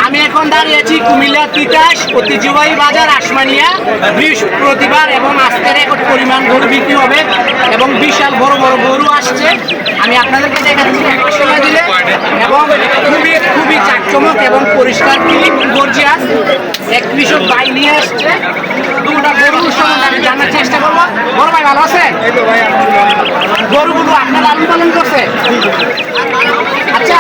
আমি এখন দাঁড়িয়েছি কুমিল্লা তিতাস ঐতিহ্যবাহী বাজার আসমানিয়া। বৃহস্পতিবার এবং আজকে রেকর্ড পরিমাণ গরু বিক্রি হবে এবং বিশাল বড় বড় গরু আসছে। আমি আপনাদেরকে দেখাচ্ছি সময় দিলে এবং খুবই খুবই চাকচমক এবং পরিষ্কার ক্লিন গর্জিয়াস এক কৃষক ভাই নিয়ে আসছে। দুটা গরুর সম্বন্ধে আমি জানার চেষ্টা করবো। বড় ভাই ভালো আছে? গরুগুলো আপনার লালন পালন করছে? আচ্ছা,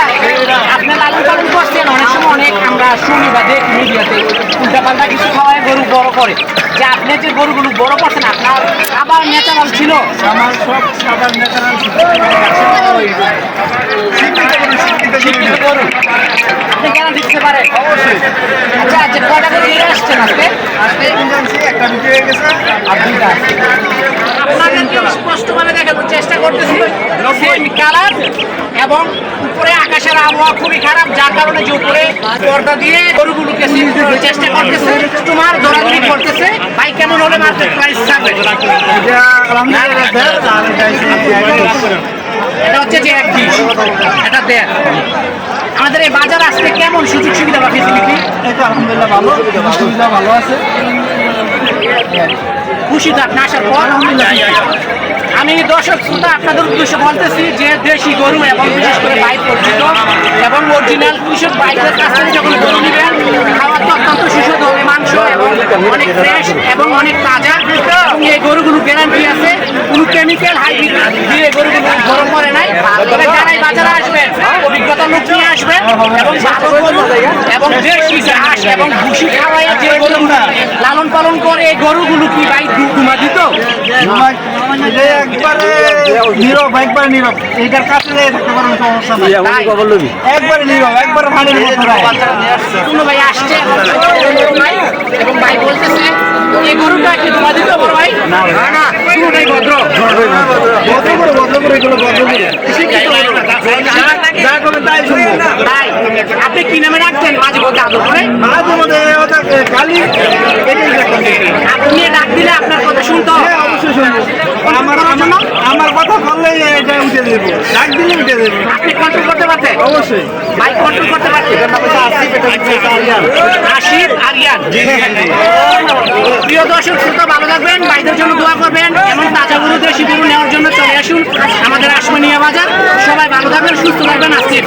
আপনি লালন পালন করছেন, অনেক সময় অনেক আমরা শুনি বা দেখি মিডিয়াতে উল্টাপাল্টা কিছু খাওয়ায় গরু বড় করে। যে আপনি যে গরুগুলো বড় করছেন আপনার খাবার ন্যাচারাল ছিল? আমার সব খাবার ন্যাচারাল গরু আপনি কেন দিতে পারেন? অবশ্যই। আচ্ছা আচ্ছা, কয়টা করে নিয়ে আসছেন আজকে? আজকে জানছি একটা বিক্রি হয়ে গেছে আর দুইটা আছে। আপনাদেরকে স্পষ্টভাবে দেখানোর চেষ্টা করতেছি সেম কালার এবং উপরে আকাশের আবহাওয়া খুবই খারাপ, যার কারণে যে উপরে পর্দা দিয়ে গরুগুলোকে সিল করার চেষ্টা করতেছে, তোমার দৌড়াদৌড়ি করতেছে। ভাই কেমন হলে মার্কেট প্রাইস থাকবে? এটা হচ্ছে যে 1.20, এটা 1.5। আমাদের এই বাজার আসতে কেমন সুযোগ সুবিধা বা ফেসিলিটি? এই তো আলহামদুলিল্লাহ ভালো, সুবিধা ভালো আছে। খুশি তো আপনি আসার পর? আমি দর্শক শ্রোতা আপনাদের উদ্দেশ্যে বলতেছি যে দেশি গরু এবং বিশেষ করে বাইক পরিচিত এবং অরিজিনাল কৃষক বাইকের কাছ থেকে যখন গরু নেবেন, খাওয়ার তো অত্যন্ত সুস্বাদু হবে, মাংস এবং অনেক ফ্রেশ এবং অনেক তাজা। এবং এই গরুগুলো গ্যারান্টি আছে, কোনো কেমিক্যাল হাইব্রিড দিয়ে গরুগুলো গরম করে নাই। তবে যারাই বাজারে আসবেন অভিজ্ঞতা লোক নিয়ে আসবেন এবং ভালো গরু এবং দেশি ঘাস এবং ভুসি খাওয়াই যে গরুগুলো লালন পালন করে, এই গরুগুলো কি ভাই ঘুমা দিত? একবারে নীরব, একবারে নীরব। এইটার কাছে থাকতে পারবেন, সমস্যা নাই। একবারে নীরব, একবারে ভাড়ের মতো। কোনো ভাই আসছে এবং ভাই বলতেছে এই গরুটা কি ঘুমা দিত বড় ভাই? না না, পুরোটাই ভদ্র। ভদ্র করে এগুলো ভদ্র করে যা করবে তাই শুনবো। তাই আপনি কি নামে রাখছেন মাঝে মধ্যে আদর করে? মাঝে মধ্যে খালি আপনি ডাক দিলে আপনার কথা শুনতো? অবশ্যই শুনবো। আমার কথা বললে এটা উঠে দেবো, ডাক দিলে উঠে দেবো। আপনি কন্ট্রোল করতে পারতেন? অবশ্যই। বাইক কন্ট্রোল করতে পারতেন? আশির আরিয়ান। প্রিয় দর্শক শ্রোতা, ভালো থাকবেন, ভাইদের জন্য দোয়া করবেন। এমন তাজা গরু দেশি গরু নেওয়ার জন্য চলে আসুন আমাদের আসমানিয়া বাজার। সবাই ভালো থাকবেন, সুস্থ থাকবেন। আজকে